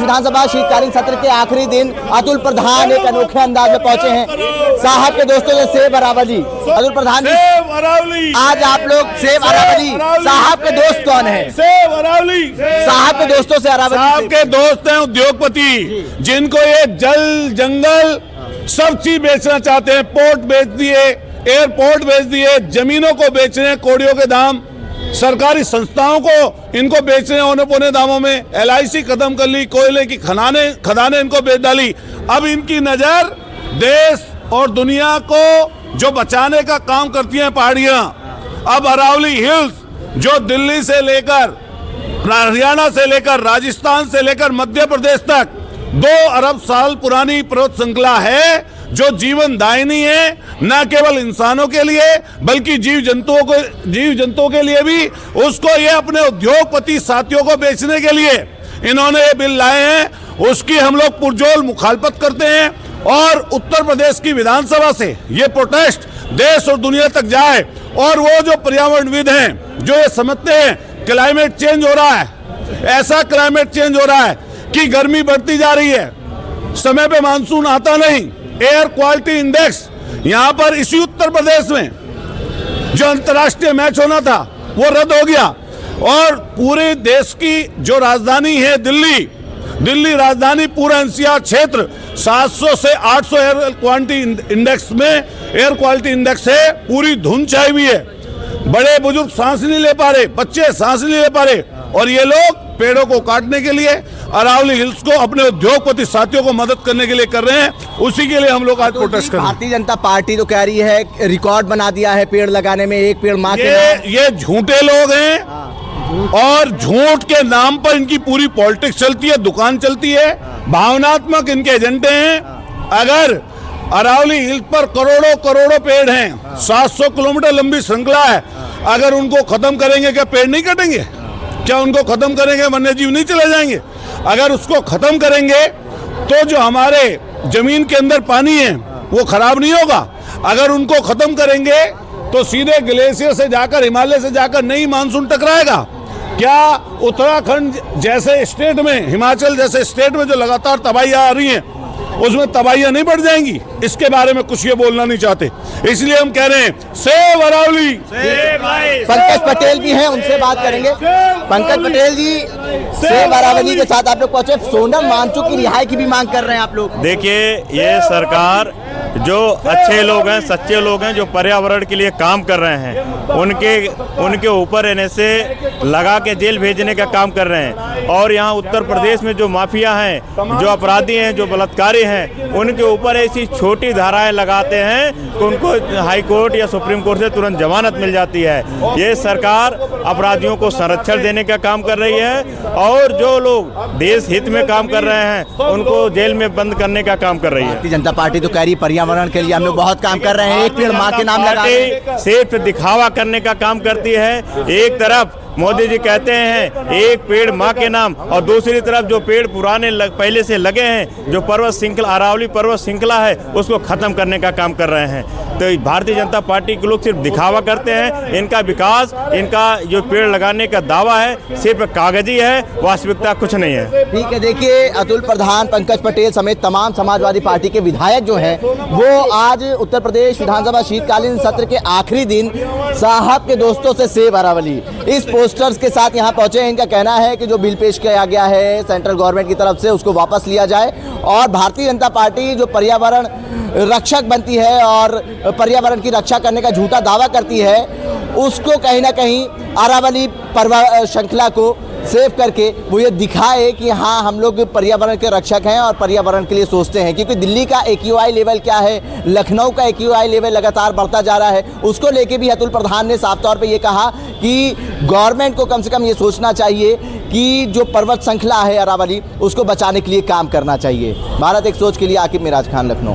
विधानसभा शीतकालीन सत्र के आखिरी दिन अतुल प्रधान एक अनोखे अंदाज में पहुंचे हैं साहब के दोस्तों से सेब अरावली। अतुल प्रधान जी, आज आप लोग सेब अरावली, साहब के दोस्त कौन है? सेब अरावली साहब के दोस्तों से अरावली साहब के दोस्त हैं उद्योगपति, जिनको ये जल जंगल सब चीज बेचना चाहते हैं। पोर्ट बेच दिए, एयरपोर्ट बेच दिए, जमीनों को बेच रहे हैं कोड़ियों के दाम, सरकारी संस्थाओं को इनको बेच रहे हैं औने पौने दामों में। LIC खत्म कर ली, कोयले की खदानें इनको बेच डाली। अब इनकी नजर देश और दुनिया को जो बचाने का काम करती हैं पहाड़ियां, अब अरावली हिल्स जो दिल्ली से लेकर हरियाणा से लेकर राजस्थान से लेकर मध्य प्रदेश तक 2 अरब साल पुरानी पर्वत श्रृंखला है, जो जीवन दायिनी है, न केवल इंसानों के लिए बल्कि जीव जंतुओं के लिए भी। उसको ये अपने उद्योगपति साथियों को बेचने के लिए इन्होंने ये बिल लाए हैं, उसकी हम लोग पुरजोर मुखालफत करते हैं। और उत्तर प्रदेश की विधानसभा से ये प्रोटेस्ट देश और दुनिया तक जाए। और वो जो पर्यावरणविद हैं जो ये समझते हैं क्लाइमेट चेंज हो रहा है, ऐसा क्लाइमेट चेंज हो रहा है कि गर्मी बढ़ती जा रही है, समय पे मानसून आता नहीं, एयर क्वालिटी इंडेक्स यहाँ पर इसी उत्तर प्रदेश में जो अंतर्राष्ट्रीय मैच होना था वो रद्द हो गया। और पूरे देश की जो राजधानी है दिल्ली राजधानी, पूरा NCR क्षेत्र 700 से 800 एयर क्वालिटी इंडेक्स है, पूरी धुंध छाई हुई है। बड़े बुजुर्ग सांस नहीं ले पा रहे, बच्चे सांस नहीं ले पा रहे, और ये लोग पेड़ों को काटने के लिए अरावली हिल्स को अपने उद्योगपति साथियों को मदद करने के लिए कर रहे हैं। उसी के लिए हम लोग आज प्रोटेस्ट कर रहे हैं। भारतीय जनता पार्टी तो कह रही है रिकॉर्ड बना दिया है पेड़ लगाने में, एक पेड़ माँ के। ये झूठे लोग हैं और झूठ के नाम पर इनकी पूरी पॉलिटिक्स चलती है, दुकान चलती है, भावनात्मक इनके एजेंडे हैं। अगर अरावली हिल्स पर करोड़ों पेड़ हैं, 700 किलोमीटर लंबी श्रृंखला है, अगर उनको खत्म करेंगे क्या पेड़ नहीं कटेंगे? क्या उनको खत्म करेंगे वन्य जीव नहीं चले जाएंगे? अगर उसको खत्म करेंगे तो जो हमारे जमीन के अंदर पानी है वो खराब नहीं होगा। अगर उनको खत्म करेंगे तो सीधे ग्लेशियर से जाकर, हिमालय से जाकर नई मानसून टकराएगा। क्या उत्तराखंड जैसे स्टेट में, हिमाचल जैसे स्टेट में जो लगातार तबाहियां आ रही हैं उसमें तबाहियां नहीं बढ़ जाएंगी? इसके बारे में कुछ ये बोलना नहीं चाहते, इसलिए हम कह रहे हैं सेव अरावली। पंकज पटेल भी हैं, उनसे बात करेंगे। पंकज पटेल जी, सेब अरावली के साथ आप लोग पहुंचे, सोनम वांगचुक की रिहाई की भी मांग कर रहे हैं आप लोग। देखिए, ये सरकार जो अच्छे लोग हैं, सच्चे लोग हैं, जो पर्यावरण के लिए काम कर रहे हैं, उनके ऊपर से लगा के जेल भेजने का काम कर रहे हैं। और यहाँ उत्तर प्रदेश में जो माफिया हैं, जो अपराधी हैं, जो बलात्कारी हैं, उनके ऊपर ऐसी छोटी धाराएं लगाते हैं कि उनको हाई कोर्ट या सुप्रीम कोर्ट से तुरंत जमानत मिल जाती है। ये सरकार अपराधियों को संरक्षण देने का काम कर रही है, और जो लोग देश हित में काम कर रहे हैं उनको जेल में बंद करने का काम कर रही है। भारतीय जनता पार्टी तो कह रही है पर्यावरण के लिए हम लोग बहुत काम कर रहे हैं, एक पेड़ माँ के नाम लगा रहे हैं। सिर्फ दिखावा करने का काम करती है। एक तरफ मोदी जी कहते हैं एक पेड़ माँ के नाम, और दूसरी तरफ जो पेड़ पुराने पहले से लगे हैं, जो पर्वत श्रृंखला, अरावली पर्वत श्रृंखला है, उसको खत्म करने का काम कर रहे हैं। तो भारतीय जनता पार्टी के लोग सिर्फ दिखावा करते हैं। इनका विकास, इनका जो पेड़ लगाने का दावा है सिर्फ कागजी है, वास्तविकता कुछ नहीं है। ठीक है, देखिए अतुल प्रधान, पंकज पटेल समेत तमाम समाजवादी पार्टी के विधायक जो हैं वो आज उत्तर प्रदेश विधानसभा शीतकालीन सत्र के आखिरी दिन साहब के दोस्तों से सेब अरावली इस पोस्टर्स के साथ यहाँ पहुंचे हैं। इनका कहना है कि जो बिल पेश किया गया है सेंट्रल गवर्नमेंट की तरफ से उसको वापस लिया जाए, और भारतीय जनता पार्टी जो पर्यावरण रक्षक बनती है और पर्यावरण की रक्षा करने का झूठा दावा करती है, उसको कहीं ना कहीं अरावली पर्वत श्रृंखला को सेव करके वो ये दिखाए कि हाँ हम लोग पर्यावरण के रक्षक हैं और पर्यावरण के लिए सोचते हैं। क्योंकि दिल्ली का AQI लेवल क्या है, लखनऊ का AQI लेवल लगातार बढ़ता जा रहा है, उसको लेके भी अतुल प्रधान ने साफ तौर पे ये कहा कि गवर्नमेंट को कम से कम ये सोचना चाहिए कि जो पर्वत श्रृंखला है अरावली, उसको बचाने के लिए काम करना चाहिए। भारत एक सोच के लिए आकिब मिराज खान, लखनऊ।